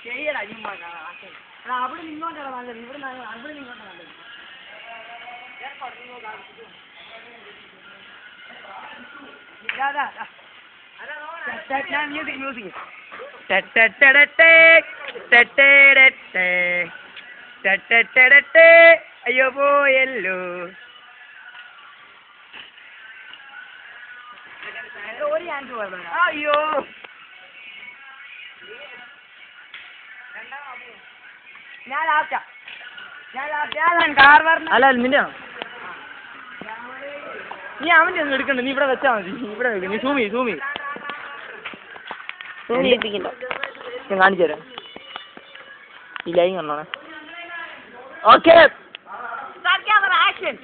ശരിയടാ അവിടെ നിന്നോട്ടാണ് നല്ലത് ഇവിടെ അവിടെ നിന്നോട്ടാണ് നല്ലത് മ്യൂസിക് മ്യൂസിക് അയ്യോ പോയല്ലോ ഒരു ചാൻസ് പോയല്ലോ അയ്യോ ഞാൻ ലാസ്റ്റാ അല്ല നിന്റെ നീ അവൻ്റെ ഒന്നും എടുക്കണ്ട നീ ഇവിടെ വെച്ചാൽ മതി ഇവിടെ വെക്കും നീ സൂമി ഞാൻ കാണിച്ചു തരാം ഈ ലൈൻ കണ്ടോണേ ഓക്കെ ആക്ഷൻ